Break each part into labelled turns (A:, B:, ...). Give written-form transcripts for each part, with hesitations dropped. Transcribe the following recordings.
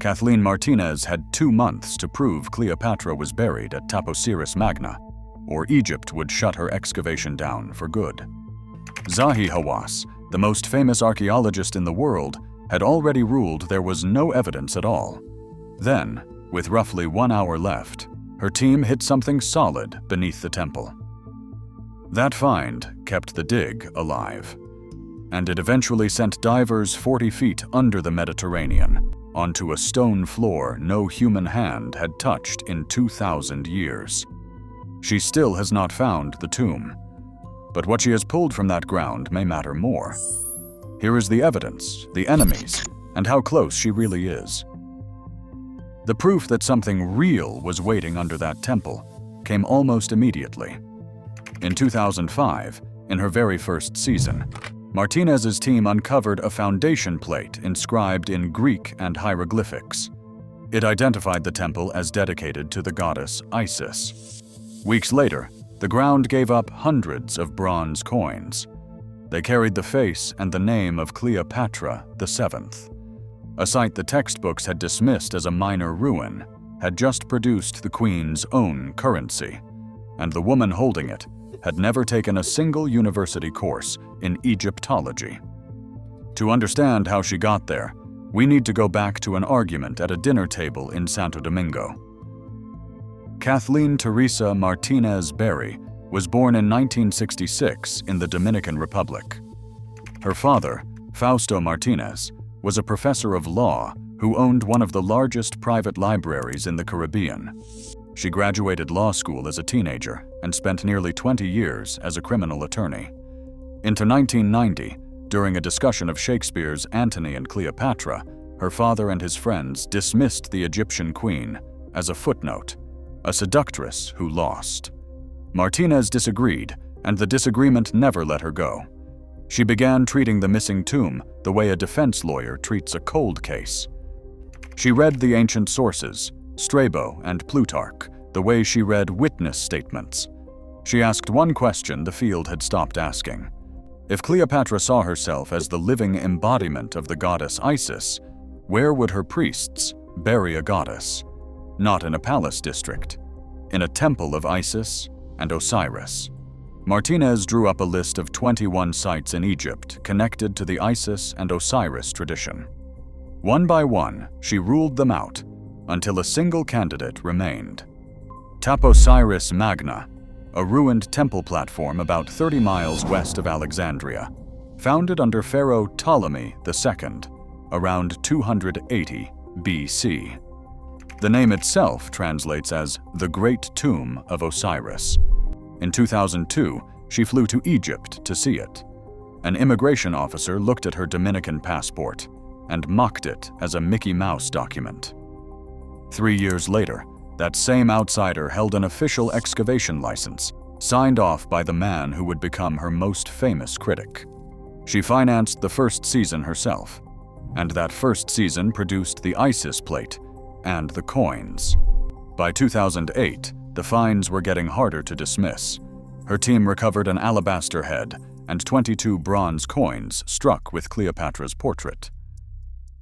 A: Kathleen Martinez had 2 months to prove Cleopatra was buried at Taposiris Magna, or Egypt would shut her excavation down for good. Zahi Hawass, the most famous archaeologist in the world, had already ruled there was no evidence at all. Then, with roughly 1 hour left, her team hit something solid beneath the temple. That find kept the dig alive, and it eventually sent divers 40 feet under the Mediterranean, onto a stone floor no human hand had touched in 2,000 years. She still has not found the tomb, but what she has pulled from that ground may matter more. Here is the evidence, the enemies, and how close she really is. The proof that something real was waiting under that temple came almost immediately. In 2005, in her very first season, Martinez's team uncovered a foundation plate inscribed in Greek and hieroglyphics. It identified the temple as dedicated to the goddess Isis. Weeks later, the ground gave up hundreds of bronze coins. They carried the face and the name of Cleopatra VII. A site the textbooks had dismissed as a minor ruin had just produced the queen's own currency, and the woman holding it had never taken a single university course in Egyptology. To understand how she got there, we need to go back to an argument at a dinner table in Santo Domingo. Kathleen Teresa Martinez Berry was born in 1966 in the Dominican Republic. Her father, Fausto Martinez, was a professor of law who owned one of the largest private libraries in the Caribbean. She graduated law school as a teenager and spent nearly 20 years as a criminal attorney. Into 1990, during a discussion of Shakespeare's Antony and Cleopatra, her father and his friends dismissed the Egyptian queen as a footnote, a seductress who lost. Martinez disagreed, and the disagreement never let her go. She began treating the missing tomb the way a defense lawyer treats a cold case. She read the ancient sources, Strabo and Plutarch, the way she read witness statements. She asked one question the field had stopped asking. If Cleopatra saw herself as the living embodiment of the goddess Isis, where would her priests bury a goddess? Not in a palace district, in a temple of Isis and Osiris. Martinez drew up a list of 21 sites in Egypt connected to the Isis and Osiris tradition. One by one, she ruled them out until a single candidate remained. Taposiris Magna, a ruined temple platform about 30 miles west of Alexandria, founded under Pharaoh Ptolemy II around 280 BC. The name itself translates as the Great Tomb of Osiris. In 2002, she flew to Egypt to see it. An immigration officer looked at her Dominican passport and mocked it as a Mickey Mouse document. 3 years later, that same outsider held an official excavation license, signed off by the man who would become her most famous critic. She financed the first season herself, and that first season produced the Isis plate and the coins. By 2008, the finds were getting harder to dismiss. Her team recovered an alabaster head and 22 bronze coins struck with Cleopatra's portrait.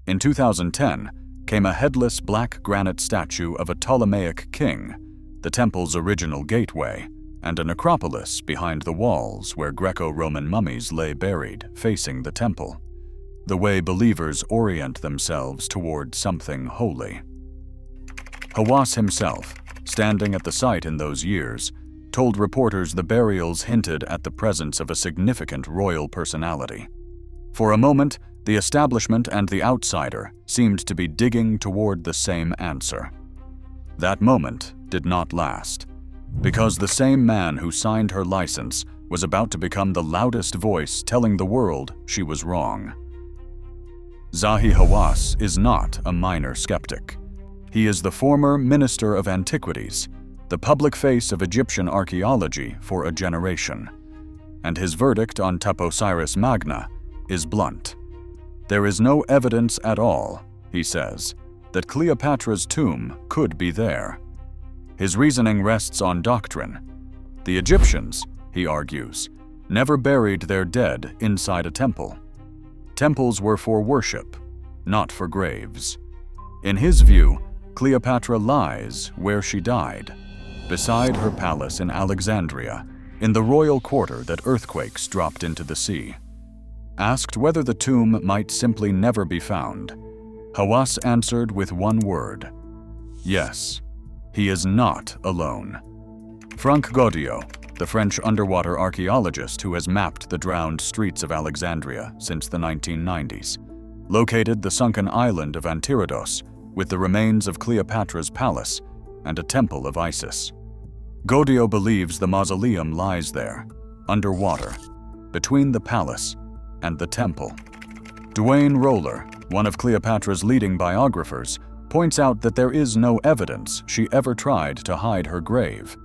A: In 2010, came a headless black granite statue of a Ptolemaic king, the temple's original gateway, and a necropolis behind the walls where Greco-Roman mummies lay buried, facing the temple, the way believers orient themselves toward something holy. Hawass himself, standing at the site in those years, told reporters the burials hinted at the presence of a significant royal personality. For a moment, the establishment and the outsider seemed to be digging toward the same answer. That moment did not last, because the same man who signed her license was about to become the loudest voice telling the world she was wrong. Zahi Hawass is not a minor skeptic. He is the former Minister of Antiquities, the public face of Egyptian archaeology for a generation, and his verdict on Taposiris Magna is blunt. There is no evidence at all, he says, that Cleopatra's tomb could be there. His reasoning rests on doctrine. The Egyptians, he argues, never buried their dead inside a temple. Temples were for worship, not for graves. In his view, Cleopatra lies where she died, beside her palace in Alexandria, in the royal quarter that earthquakes dropped into the sea. Asked whether the tomb might simply never be found, Hawass answered with one word: yes, he is not alone. Franck Gaudiot, the French underwater archaeologist who has mapped the drowned streets of Alexandria since the 1990s, located the sunken island of Antirodos with the remains of Cleopatra's palace and a temple of Isis. Gaudiot believes the mausoleum lies there, underwater, between the palace and the temple. Duane Roller, one of Cleopatra's leading biographers, points out that there is no evidence she ever tried to hide her grave,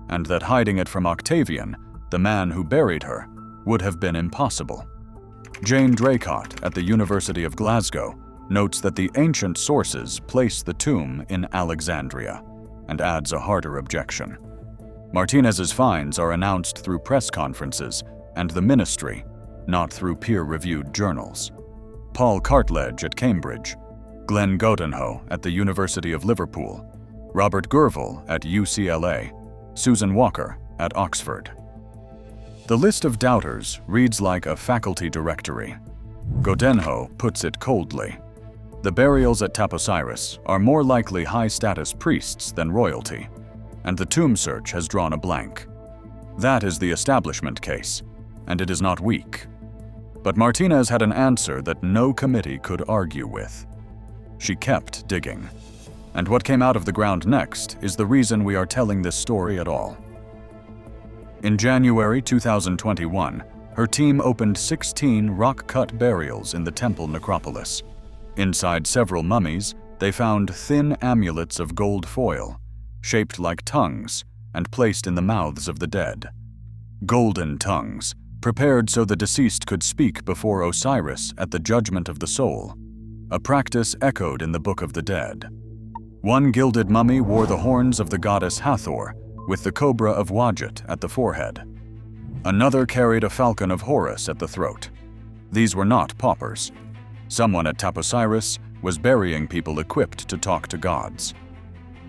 A: and that hiding it from Octavian, the man who buried her, would have been impossible. Jane Draycott at the University of Glasgow notes that the ancient sources place the tomb in Alexandria, and adds a harder objection. Martinez's finds are announced through press conferences and the ministry, not through peer-reviewed journals. Paul Cartledge at Cambridge, Glenn Godenhoe at the University of Liverpool, Robert Gerville at UCLA, Susan Walker at Oxford. The list of doubters reads like a faculty directory. Godenhoe puts it coldly. The burials at Taposiris are more likely high-status priests than royalty, and the tomb search has drawn a blank. That is the establishment case, and it is not weak. But Martinez had an answer that no committee could argue with. She kept digging. And what came out of the ground next is the reason we are telling this story at all. In January 2021, her team opened 16 rock-cut burials in the temple necropolis. Inside several mummies, they found thin amulets of gold foil, shaped like tongues and placed in the mouths of the dead. Golden tongues, prepared so the deceased could speak before Osiris at the judgment of the soul, a practice echoed in the Book of the Dead. One gilded mummy wore the horns of the goddess Hathor, with the cobra of Wadjet at the forehead. Another carried a falcon of Horus at the throat. These were not paupers. Someone at Taposiris was burying people equipped to talk to gods.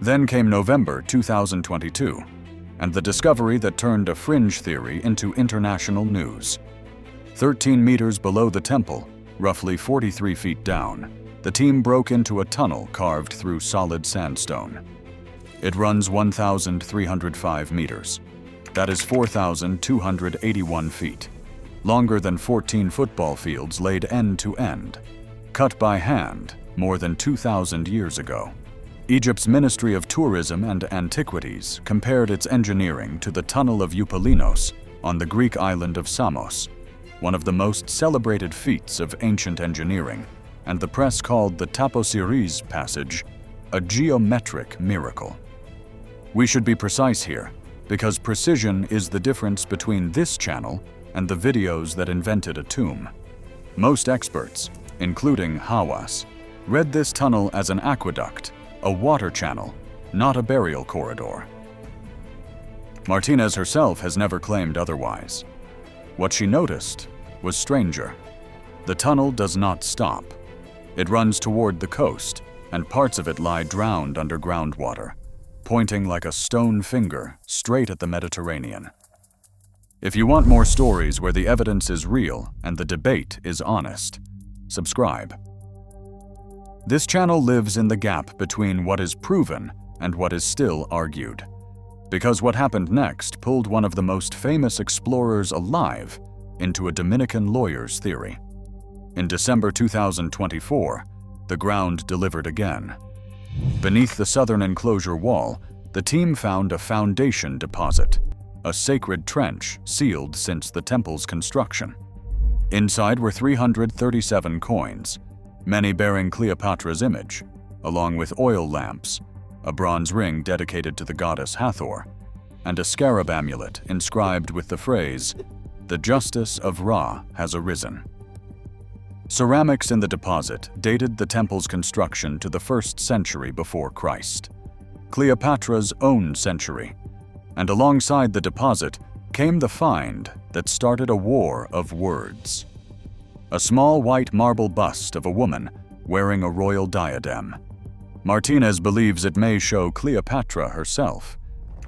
A: Then came November 2022, and the discovery that turned a fringe theory into international news. 13 meters below the temple, roughly 43 feet down, the team broke into a tunnel carved through solid sandstone. It runs 1,305 meters. That is 4,281 feet, longer than 14 football fields laid end to end, cut by hand more than 2,000 years ago. Egypt's Ministry of Tourism and Antiquities compared its engineering to the Tunnel of Eupalinos on the Greek island of Samos, one of the most celebrated feats of ancient engineering, and the press called the Taposiris passage a geometric miracle. We should be precise here, because precision is the difference between this channel and the videos that invented a tomb. Most experts, including Hawass, read this tunnel as an aqueduct, a water channel, not a burial corridor. Martinez herself has never claimed otherwise. What she noticed was stranger. The tunnel does not stop. It runs toward the coast, and parts of it lie drowned under groundwater, pointing like a stone finger straight at the Mediterranean. If you want more stories where the evidence is real and the debate is honest, subscribe. This channel lives in the gap between what is proven and what is still argued, because what happened next pulled one of the most famous explorers alive into a Dominican lawyer's theory. In December 2024, the ground delivered again. Beneath the southern enclosure wall, the team found a foundation deposit, a sacred trench sealed since the temple's construction. Inside were 337 coins, many bearing Cleopatra's image, along with oil lamps, a bronze ring dedicated to the goddess Hathor, and a scarab amulet inscribed with the phrase, "The justice of Ra has arisen." Ceramics in the deposit dated the temple's construction to the 1st century before Christ, Cleopatra's own century, and alongside the deposit came the find that started a war of words. A small white marble bust of a woman wearing a royal diadem, Martinez believes it may show Cleopatra herself.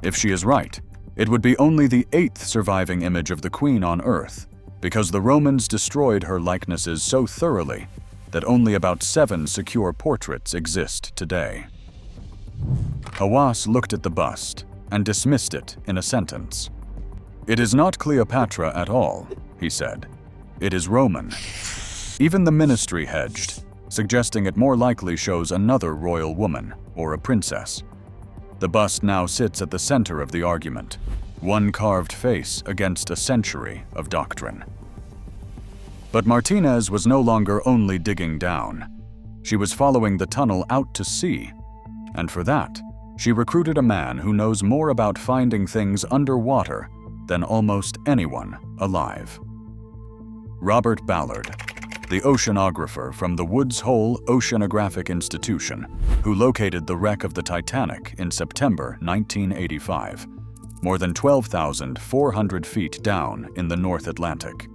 A: If she is right, it would be only the 8th surviving image of the queen on Earth, because the Romans destroyed her likenesses so thoroughly that only about 7 secure portraits exist today. Hawass looked at the bust and dismissed it in a sentence. "It is not Cleopatra at all," he said. "It is Roman." Even the ministry hedged, suggesting it more likely shows another royal woman or a princess. The bust now sits at the center of the argument, one carved face against a century of doctrine. But Martinez was no longer only digging down. She was following the tunnel out to sea, and for that, she recruited a man who knows more about finding things underwater than almost anyone alive. Robert Ballard, the oceanographer from the Woods Hole Oceanographic Institution, who located the wreck of the Titanic in September 1985, more than 12,400 feet down in the North Atlantic.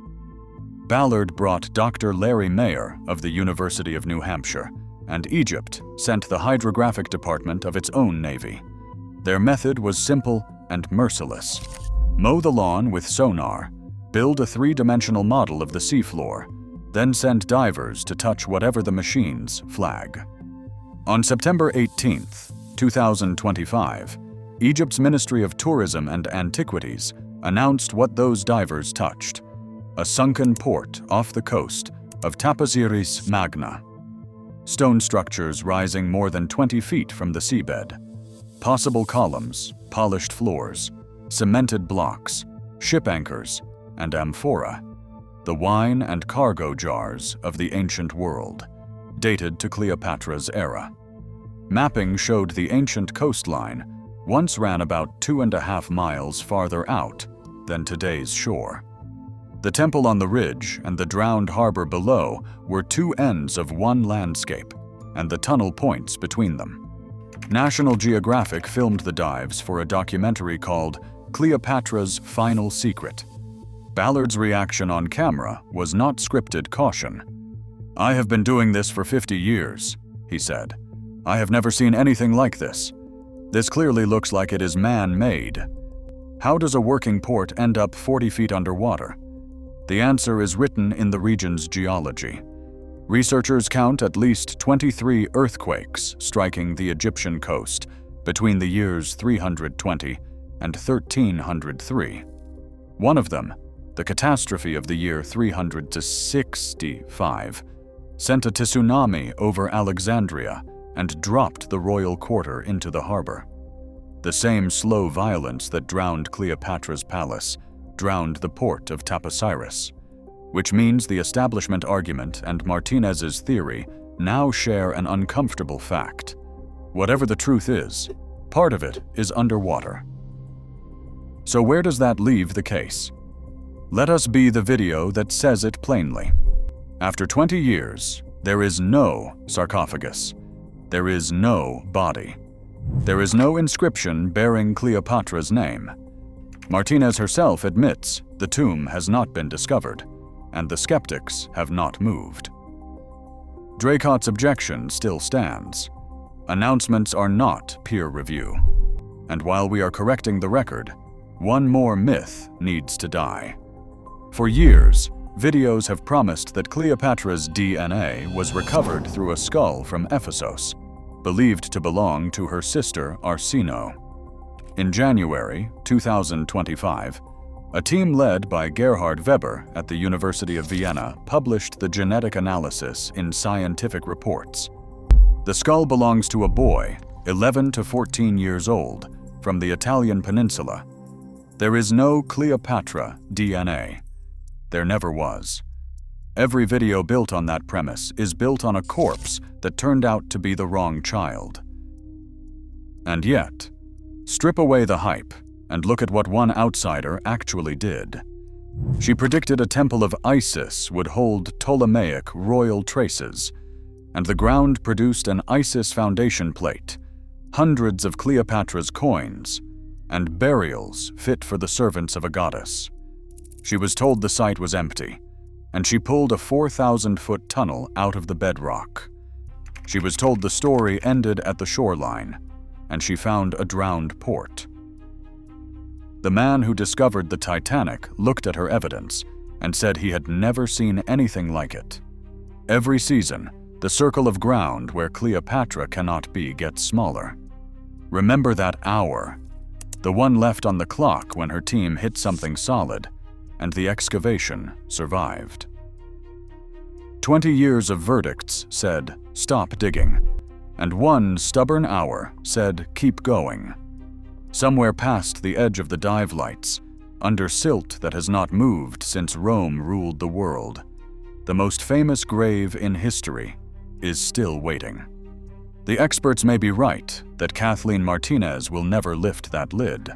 A: Ballard brought Dr. Larry Mayer of the University of New Hampshire, and Egypt sent the hydrographic department of its own navy. Their method was simple and merciless. Mow the lawn with sonar, build a 3-dimensional model of the seafloor, then send divers to touch whatever the machines flag. On September 18, 2025, Egypt's Ministry of Tourism and Antiquities announced what those divers touched: a sunken port off the coast of Taposiris Magna. Stone structures rising more than 20 feet from the seabed. Possible columns, polished floors, cemented blocks, ship anchors, and amphora, the wine and cargo jars of the ancient world, dated to Cleopatra's era. Mapping showed the ancient coastline once ran about 2.5 miles farther out than today's shore. The temple on the ridge and the drowned harbor below were 2 ends of one landscape, and the tunnel points between them. National Geographic filmed the dives for a documentary called Cleopatra's Final Secret. Ballard's reaction on camera was not scripted caution. "I have been doing this for 50 years, he said. "I have never seen anything like this. This clearly looks like it is man-made. How does a working port end up 40 feet underwater? The answer is written in the region's geology. Researchers count at least 23 earthquakes striking the Egyptian coast between the years 320 and 1303. One of them, the catastrophe of the year 365, sent a tsunami over Alexandria and dropped the royal quarter into the harbor. The same slow violence that drowned Cleopatra's palace drowned the port of Taposiris, which means the establishment argument and Martinez's theory now share an uncomfortable fact. Whatever the truth is, part of it is underwater. So where does that leave the case? Let us be the video that says it plainly. After 20 years, there is no sarcophagus. There is no body. There is no inscription bearing Cleopatra's name. Martinez herself admits the tomb has not been discovered, and the skeptics have not moved. Draycott's objection still stands. Announcements are not peer review. And while we are correcting the record, one more myth needs to die. For years, videos have promised that Cleopatra's DNA was recovered through a skull from Ephesus, believed to belong to her sister Arsinoe. In January 2025, a team led by Gerhard Weber at the University of Vienna published the genetic analysis in Scientific Reports. The skull belongs to a boy, 11 to 14 years old, from the Italian peninsula. There is no Cleopatra DNA. There never was. Every video built on that premise is built on a corpse that turned out to be the wrong child. And yet, strip away the hype and look at what one outsider actually did. She predicted a temple of Isis would hold Ptolemaic royal traces, and the ground produced an Isis foundation plate, hundreds of Cleopatra's coins, and burials fit for the servants of a goddess. She was told the site was empty, and she pulled a 4,000-foot tunnel out of the bedrock. She was told the story ended at the shoreline, and she found a drowned port. The man who discovered the Titanic looked at her evidence and said he had never seen anything like it. Every season, the circle of ground where Cleopatra cannot be gets smaller. Remember that hour, the one left on the clock when her team hit something solid, and the excavation survived. 20 years of verdicts said, "Stop digging," and one stubborn hour said, "Keep going." Somewhere past the edge of the dive lights, under silt that has not moved since Rome ruled the world, the most famous grave in history is still waiting. The experts may be right that Kathleen Martinez will never lift that lid,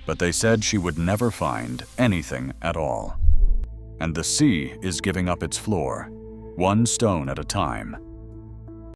A: but they said she would never find anything at all. And the sea is giving up its floor, one stone at a time.